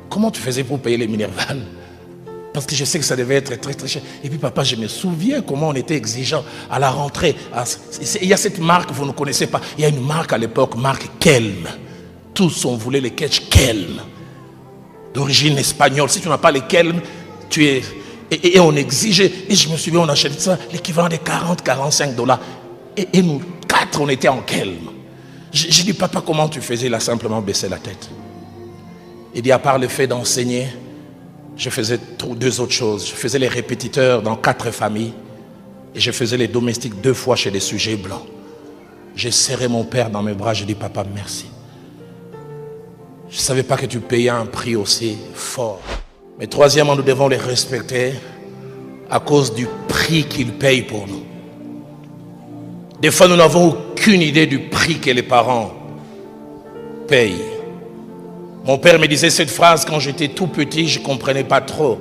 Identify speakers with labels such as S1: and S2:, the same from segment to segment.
S1: comment tu faisais pour payer les Minerval? Parce que je sais que ça devait être très très cher. Et puis papa, je me souviens comment on était exigeant à la rentrée. Il y a cette marque, vous ne connaissez pas. Il y a une marque à l'époque, marque Kelm. Tous on voulait les ketch Kelm. D'origine espagnole. Si tu n'as pas les Kelm, tu es... Et on exigeait. Et je me souviens, on achetait ça, l'équivalent de 40-45 $. Et nous, 4, on était en Kelm. J'ai dit, papa, comment tu faisais? Il a simplement baissé la tête. Il dit, à part le fait d'enseigner, je faisais 2 autres choses. Je faisais les répétiteurs dans 4 familles. Et je faisais les domestiques 2 fois chez des sujets blancs. J'ai serré mon père dans mes bras. Je dis, papa, merci. Je ne savais pas que tu payais un prix aussi fort. Mais troisièmement, nous devons les respecter à cause du prix qu'ils payent pour nous. Des fois, nous n'avons aucune idée du prix que les parents payent. Mon père me disait cette phrase quand j'étais tout petit, je ne comprenais pas trop.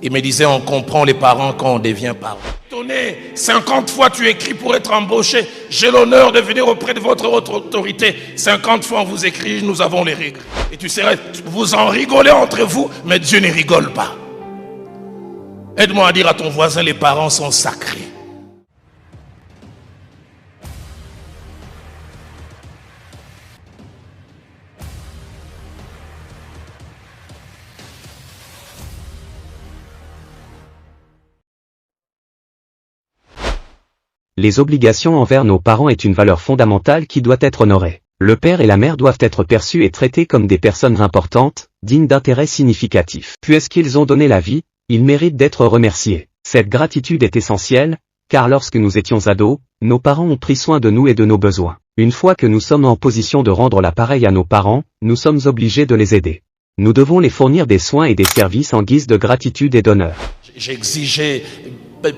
S1: Il me disait, on comprend les parents quand on devient parent. Tenez, 50 fois tu écris pour être embauché. J'ai l'honneur de venir auprès de votre autorité. 50 fois on vous écrit, nous avons les règles. Et tu serais, vous en rigolez entre vous, mais Dieu ne rigole pas. Aide-moi à dire à ton voisin, les parents sont sacrés.
S2: Les obligations envers nos parents est une valeur fondamentale qui doit être honorée. Le père et la mère doivent être perçus et traités comme des personnes importantes, dignes d'intérêt significatif. Puisqu'ils ont donné la vie, ils méritent d'être remerciés. Cette gratitude est essentielle, car lorsque nous étions ados, nos parents ont pris soin de nous et de nos besoins. Une fois que nous sommes en position de rendre l'appareil à nos parents, nous sommes obligés de les aider. Nous devons les fournir des soins et des services en guise de gratitude et d'honneur.
S1: J'exigeais,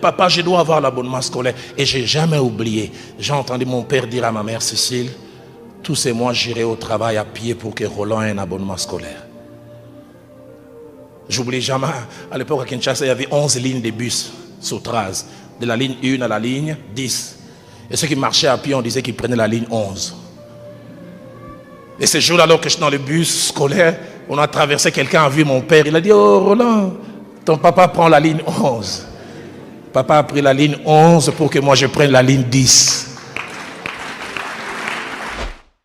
S1: papa, je dois avoir l'abonnement scolaire. Et j'ai jamais oublié. J'ai entendu mon père dire à ma mère Cécile, tous ces mois, j'irai au travail à pied pour que Roland ait un abonnement scolaire. J'oublie jamais, à l'époque à Kinshasa, il y avait 11 lignes de bus sur Traz. De la ligne 1 à la ligne 10. Et ceux qui marchaient à pied, on disait qu'ils prenaient la ligne 11. Et ce jour-là, alors que je suis dans le bus scolaire, on a traversé, quelqu'un a vu mon père. Il a dit, oh Roland, ton papa prend la ligne 11. Papa a pris la ligne 11 pour que moi je prenne la ligne 10.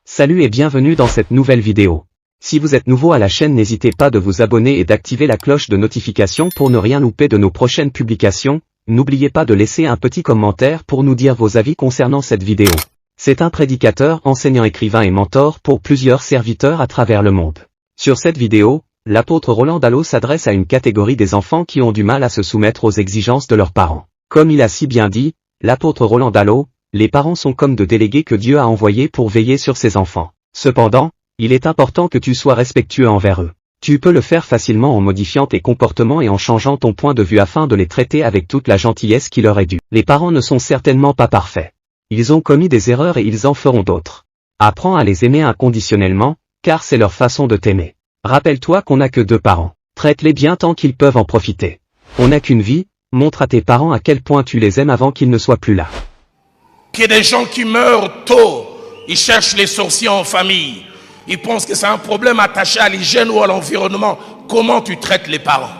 S2: Salut et bienvenue dans cette nouvelle vidéo. Si vous êtes nouveau à la chaîne, n'hésitez pas de vous abonner et d'activer la cloche de notification pour ne rien louper de nos prochaines publications. N'oubliez pas de laisser un petit commentaire pour nous dire vos avis concernant cette vidéo. C'est un prédicateur, enseignant, écrivain et mentor pour plusieurs serviteurs à travers le monde. Sur cette vidéo, l'apôtre Roland Dallot s'adresse à une catégorie des enfants qui ont du mal à se soumettre aux exigences de leurs parents. Comme il a si bien dit, l'apôtre Roland Dallot, les parents sont comme de délégués que Dieu a envoyés pour veiller sur ses enfants. Cependant, il est important que tu sois respectueux envers eux. Tu peux le faire facilement en modifiant tes comportements et en changeant ton point de vue afin de les traiter avec toute la gentillesse qui leur est due. Les parents ne sont certainement pas parfaits. Ils ont commis des erreurs et ils en feront d'autres. Apprends à les aimer inconditionnellement, car c'est leur façon de t'aimer. Rappelle-toi qu'on n'a que 2 parents. Traite-les bien tant qu'ils peuvent en profiter. On n'a qu'une vie, montre à tes parents à quel point tu les aimes avant qu'ils ne soient plus là.
S1: Qu'il y ait des gens qui meurent tôt, ils cherchent les sorciers en famille. Ils pensent que c'est un problème attaché à l'hygiène ou à l'environnement. Comment tu traites les parents?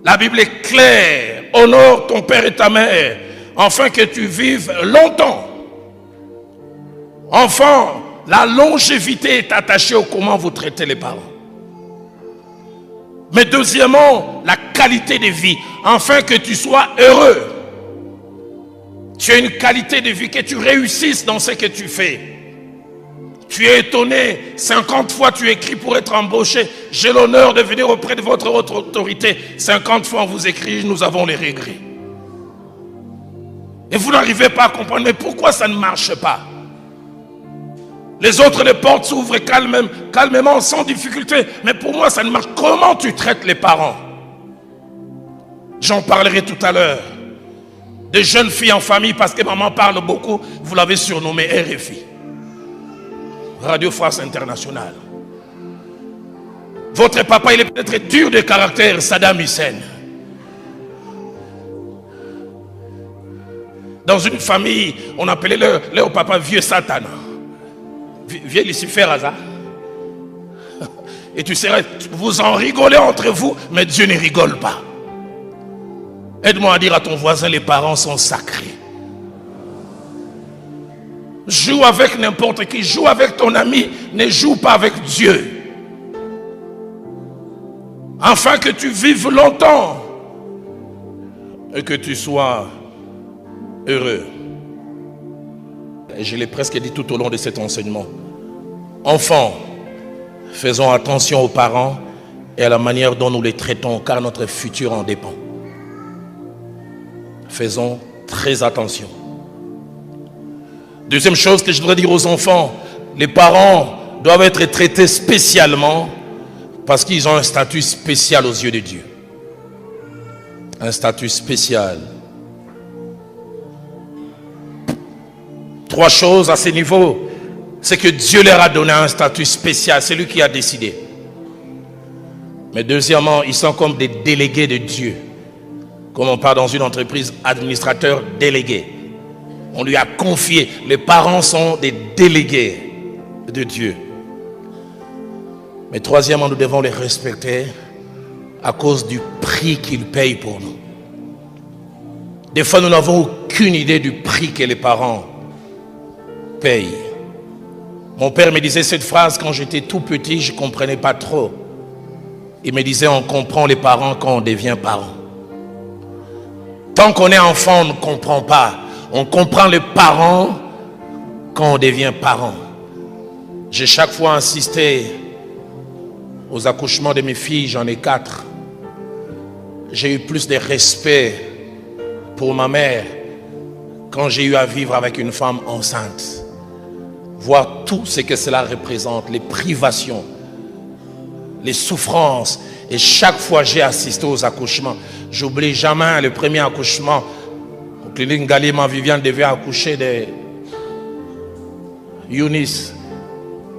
S1: La Bible est claire. Honore ton père et ta mère, afin que tu vives longtemps. Enfant, la longévité est attachée au comment vous traitez les parents. Mais deuxièmement, la qualité de vie, afin que tu sois heureux. Tu as une qualité de vie, que tu réussisses dans ce que tu fais. Tu es étonné, 50 fois tu écris pour être embauché. J'ai l'honneur de venir auprès de votre autorité. 50 fois on vous écrit, nous avons les regrets. Et vous n'arrivez pas à comprendre, mais pourquoi ça ne marche pas? Les autres, les portes s'ouvrent calmement, sans difficulté. Mais pour moi, ça ne marche. Comment tu traites les parents? J'en parlerai tout à l'heure. Des jeunes filles en famille, parce que maman parle beaucoup, vous l'avez surnommé RFI. Radio France Internationale. Votre papa, il est peut-être dur de caractère, Saddam Hussein. Dans une famille, on appelait leur papa vieux Satan. Vieux Lucifer, hasard. Et vous en rigolez entre vous, mais Dieu ne rigole pas. Aide-moi à dire à ton voisin, les parents sont sacrés. Joue avec n'importe qui, joue avec ton ami, ne joue pas avec Dieu. Afin que tu vives longtemps et que tu sois heureux. Et je l'ai presque dit tout au long de cet enseignement. Enfants, faisons attention aux parents et à la manière dont nous les traitons, car notre futur en dépend. Faisons très attention. Deuxième chose que je voudrais dire aux enfants, les parents doivent être traités spécialement parce qu'ils ont un statut spécial aux yeux de Dieu. Un statut spécial. 3 choses à ce niveau. C'est que Dieu leur a donné un statut spécial. C'est lui qui a décidé. Mais deuxièmement, ils sont comme des délégués de Dieu. Comme on parle dans une entreprise, administrateur délégué. On lui a confié. Les parents sont des délégués de Dieu. Mais troisièmement, nous devons les respecter à cause du prix qu'ils payent pour nous. Des fois, nous n'avons aucune idée du prix que les parents payent. Mon père me disait cette phrase quand j'étais tout petit, je ne comprenais pas trop. Il me disait, on comprend les parents quand on devient parent. Tant qu'on est enfant, on ne comprend pas. On comprend les parents quand on devient parent. J'ai chaque fois insisté aux accouchements de mes filles, j'en ai 4. J'ai eu plus de respect pour ma mère quand j'ai eu à vivre avec une femme enceinte. Voir tout ce que cela représente, les privations, les souffrances. Et chaque fois j'ai assisté aux accouchements. J'oublie jamais le premier accouchement. Au clinique Galima, Viviane devait accoucher de Younis.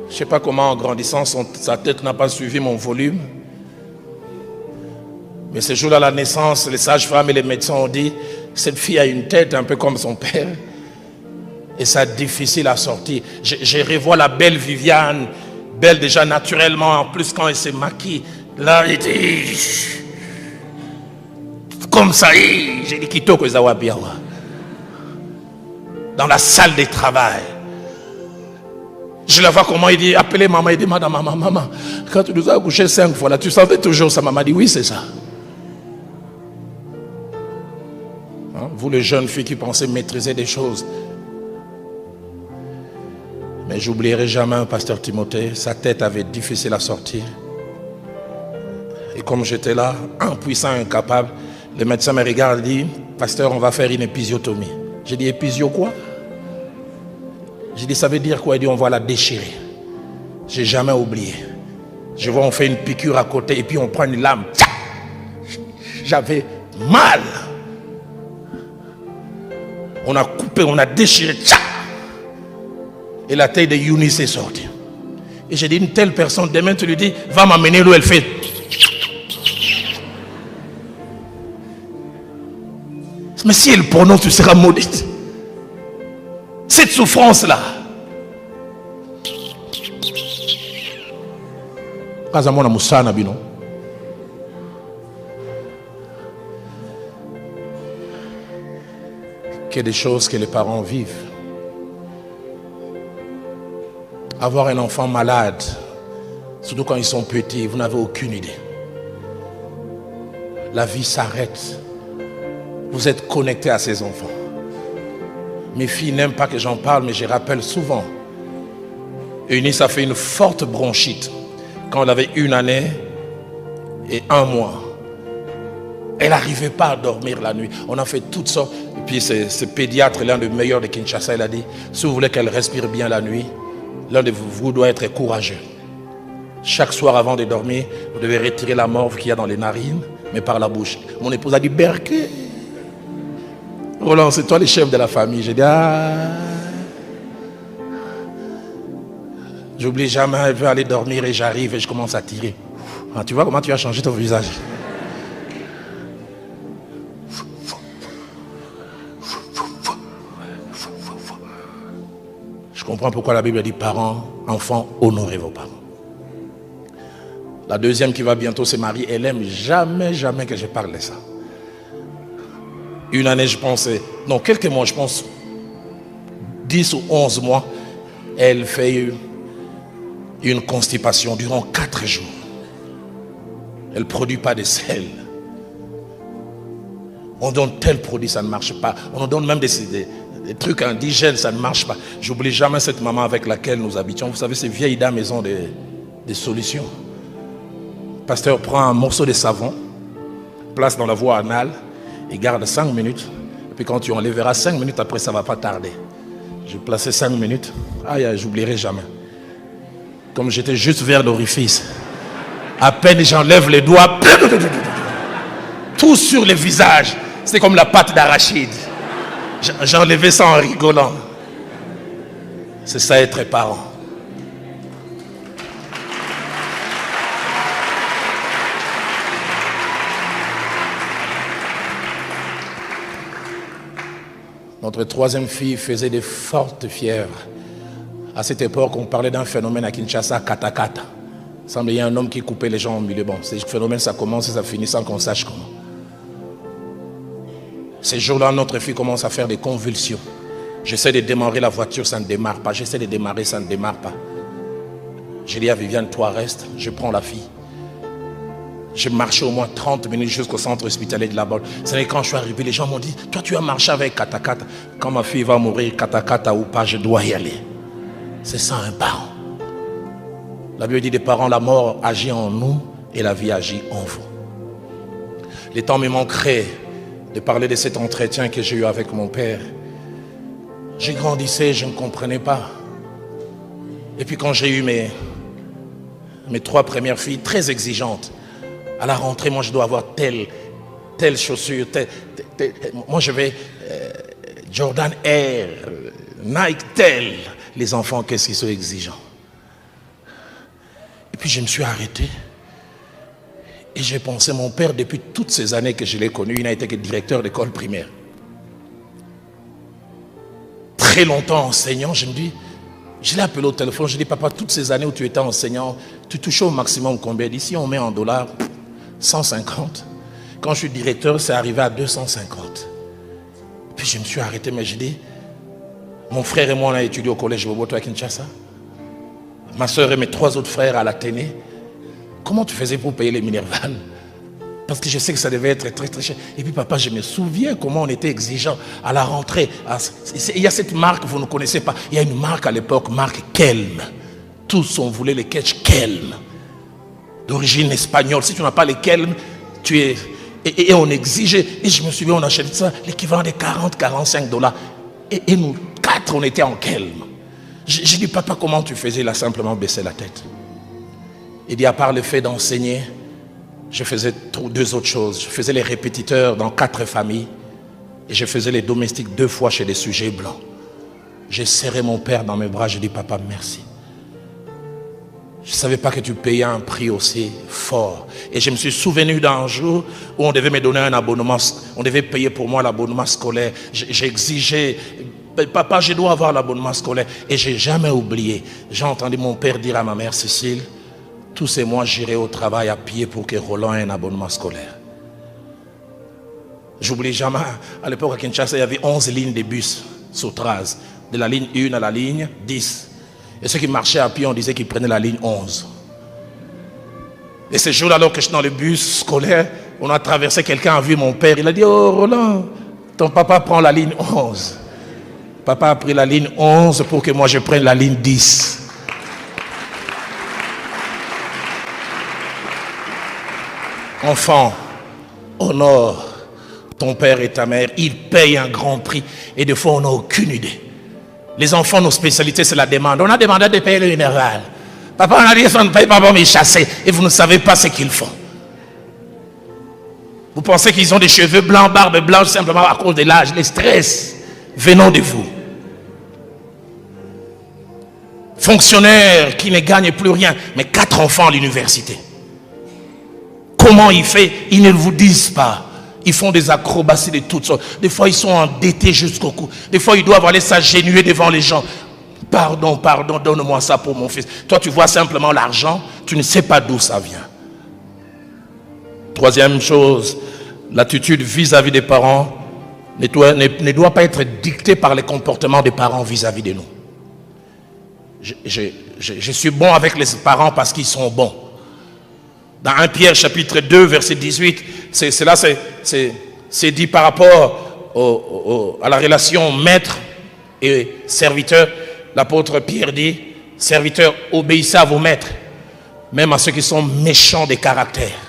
S1: Je ne sais pas comment en grandissant, sa tête n'a pas suivi mon volume. Mais ce jour-là, à la naissance, les sages-femmes et les médecins ont dit, cette fille a une tête un peu comme son père. Et c'est difficile à sortir. Je revois la belle Viviane, belle déjà naturellement, en plus quand elle se maquille. Là, elle était comme ça. J'ai dit Kitoko Zawabiawa. Dans la salle de travail. Je la vois comment il dit, appelez maman, il dit, madame, maman, quand tu nous as accouché 5 fois, là, tu sentais toujours ça. Maman dit, oui, c'est ça. Hein? Vous les jeunes filles qui pensez maîtriser des choses. Mais j'oublierai jamais un pasteur Timothée, sa tête avait difficile à sortir. Et comme j'étais là, impuissant, incapable, le médecin me regarde et dit, pasteur, on va faire une épisiotomie. J'ai dit, épisio quoi? J'ai dit, ça veut dire quoi? Il dit, on va la déchirer. J'ai jamais oublié. Je vois, on fait une piqûre à côté et puis on prend une lame. J'avais mal. On a coupé, on a déchiré. Et la tête de Younis est sortie. Et j'ai dit, une telle personne, demain tu lui dis, va m'amener l'eau, elle fait. Mais si elle prononce, tu seras maudite. Cette souffrance-là. Qu'il y a des choses que les parents vivent. Avoir un enfant malade, surtout quand ils sont petits, vous n'avez aucune idée. La vie s'arrête. Vous êtes connecté à ces enfants. Mes filles n'aiment pas que j'en parle, mais je rappelle souvent. Eunice a fait une forte bronchite quand elle avait 1 année et 1 mois. Elle n'arrivait pas à dormir la nuit. On a fait toutes sortes. Et puis ce pédiatre, l'un des meilleurs de Kinshasa, il a dit, si vous voulez qu'elle respire bien la nuit, l'un de vous doit être courageux. Chaque soir avant de dormir, vous devez retirer la morve qu'il y a dans les narines, mais par la bouche. Mon épouse a dit, Berké, Roland, c'est toi le chef de la famille. J'ai dit, j'oublie jamais, elle veut aller dormir et j'arrive et je commence à tirer. Ah, tu vois comment tu as changé ton visage? Je comprends pourquoi la Bible dit, parents, enfants, honorez vos parents. La deuxième qui va bientôt se marier, elle aime jamais que je parle de ça. Une année, je pense, non, quelques mois, je pense, 10 ou 11 mois, elle fait une constipation durant 4 jours. Elle ne produit pas de sel. On donne tel produit, ça ne marche pas. On nous donne même des trucs indigènes, ça ne marche pas. J'oublie jamais cette maman avec laquelle nous habitions. Vous savez, ces vieilles dames, elles ont des solutions. Le pasteur prend un morceau de savon, place dans la voie anale et garde 5 minutes. Et puis quand tu enlèveras 5 minutes après, ça ne va pas tarder. J'ai placé 5 minutes. Aïe, j'oublierai jamais. Comme j'étais juste vers l'orifice, à peine j'enlève les doigts, tout sur le visage. C'est comme la pâte d'arachide. J'ai enlevé ça en rigolant. C'est ça être parent. Notre troisième fille faisait de fortes fièvres. À cette époque, on parlait d'un phénomène à Kinshasa, katakata. Il semble qu'il y a un homme qui coupait les gens au milieu. Bon, ce phénomène, ça commence et ça finit sans qu'on sache comment. Ces jours-là, notre fille commence à faire des convulsions. J'essaie de démarrer la voiture, ça ne démarre pas. J'essaie de démarrer, ça ne démarre pas. J'ai dit à Viviane, toi reste, je prends la fille. J'ai marché au moins 30 minutes jusqu'au centre hospitalier de la Baule. C'est quand je suis arrivé, les gens m'ont dit, toi tu as marché avec katakata. Quand ma fille va mourir, katakata ou pas, je dois y aller. C'est ça un parent. La Bible dit des parents, la mort agit en nous et la vie agit en vous. Les temps me manqueraient de parler de cet entretien que j'ai eu avec mon père. J'ai grandissé, je ne comprenais pas. Et puis quand j'ai eu mes 3 premières filles très exigeantes, à la rentrée, moi je dois avoir telle chaussure, moi je vais Jordan Air, Nike tel. Les enfants, qu'est-ce qu'ils sont exigeants. Et puis je me suis arrêté. Et j'ai pensé, mon père, depuis toutes ces années que je l'ai connu, il n'a été que directeur d'école primaire. Très longtemps enseignant, je me dis, je l'ai appelé au téléphone, je dis, papa, toutes ces années où tu étais enseignant, tu touchais au maximum combien? D'ici, on met en dollars 150. Quand je suis directeur, c'est arrivé à 250. Puis je me suis arrêté, mais je dis, mon frère et moi, on a étudié au collège Boboto à Kinshasa. Ma soeur et mes 3 autres frères à l'Athénée. Comment tu faisais pour payer les Minerval? Parce que je sais que ça devait être très cher. Et puis papa, je me souviens comment on était exigeant à la rentrée. Il y a cette marque, vous ne connaissez pas. Il y a une marque à l'époque, marque Kelm. Tous on voulait les ketch Kelm. D'origine espagnole. Si tu n'as pas les Kelm, tu es... Et on exigeait. Et je me souviens, on achetait ça, l'équivalent de 40-45 $. Et nous 4, on était en Kelm. J'ai dit, papa, comment tu faisais? Il a simplement baissé la tête. Il dit, à part le fait d'enseigner, je faisais 2 autres choses. Je faisais les répétiteurs dans 4 familles. Et je faisais les domestiques 2 fois chez des sujets blancs. J'ai serré mon père dans mes bras. J'ai dit, papa, merci. Je ne savais pas que tu payais un prix aussi fort. Et je me suis souvenu d'un jour où on devait me donner un abonnement. On devait payer pour moi l'abonnement scolaire. J'ai exigé, papa, je dois avoir l'abonnement scolaire. Et je n'ai jamais oublié. J'ai entendu mon père dire à ma mère Cécile, tous ces mois, j'irai au travail à pied pour que Roland ait un abonnement scolaire. J'oublie jamais, à l'époque à Kinshasa, il y avait 11 lignes de bus sur Traz. De la ligne 1 à la ligne 10. Et ceux qui marchaient à pied, on disait qu'ils prenaient la ligne 11. Et ce jour-là, alors que je suis dans le bus scolaire, on a traversé, quelqu'un a vu mon père. Il a dit, oh Roland, ton papa prend la ligne 11. Papa a pris la ligne 11 pour que moi je prenne la ligne 10. Enfant, honore ton père et ta mère. Ils payent un grand prix. Et des fois, on n'a aucune idée. Les enfants, nos spécialités, c'est la demande. On a demandé de payer le minéral. Papa, on a dit, ça ne paye pas pour me chasser. Et vous ne savez pas ce qu'ils font. Vous pensez qu'ils ont des cheveux blancs, barbe blanche, simplement à cause de l'âge, les stress venant de vous. Fonctionnaire qui ne gagne plus rien, mais 4 enfants à l'université. Comment il fait? Ils ne vous disent pas. Ils font des acrobaties de toutes sortes. Des fois, ils sont endettés jusqu'au cou. Des fois, ils doivent aller s'agenouiller devant les gens. Pardon, pardon, donne-moi ça pour mon fils. Toi, tu vois simplement l'argent. Tu ne sais pas d'où ça vient. Troisième chose, l'attitude vis-à-vis des parents ne doit pas être dictée par les comportements des parents vis-à-vis de nous. Je suis bon avec les parents parce qu'ils sont bons. Dans 1 Pierre chapitre 2 verset 18, c'est dit par rapport à la relation maître et serviteur. L'apôtre Pierre dit, serviteurs, obéissez à vos maîtres, même à ceux qui sont méchants de caractère.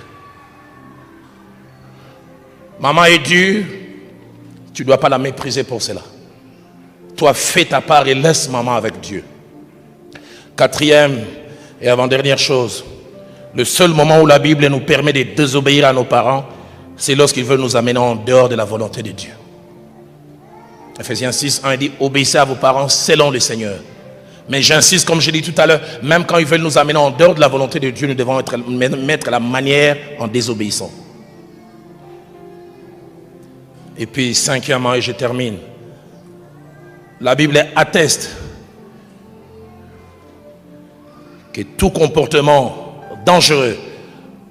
S1: Maman est dure, tu ne dois pas la mépriser pour cela. Toi, fais ta part et laisse maman avec Dieu. Quatrième et avant-dernière chose, le seul moment où la Bible nous permet de désobéir à nos parents, c'est lorsqu'ils veulent nous amener en dehors de la volonté de Dieu. Ephésiens 6, 1 dit, obéissez à vos parents selon le Seigneur. Mais j'insiste, comme je l'ai dit tout à l'heure, même quand ils veulent nous amener en dehors de la volonté de Dieu, nous devons mettre la manière en désobéissant. Et puis, cinquièmement, et je termine, la Bible atteste que tout comportement dangereux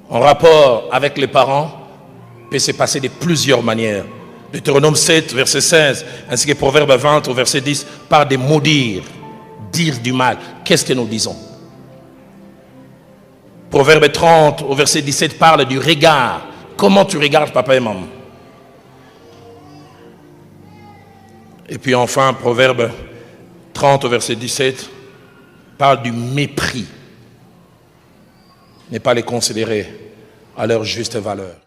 S1: en rapport avec les parents peut se passer de plusieurs manières. Deutéronome 7, verset 16, ainsi que Proverbe 20, au verset 10, parle de maudire, dire du mal. Qu'est-ce que nous disons? Proverbe 30, au verset 17, parle du regard. Comment tu regardes papa et maman? Et puis enfin, Proverbe 30, au verset 17, parle du mépris. Ne pas les considérer à leur juste valeur.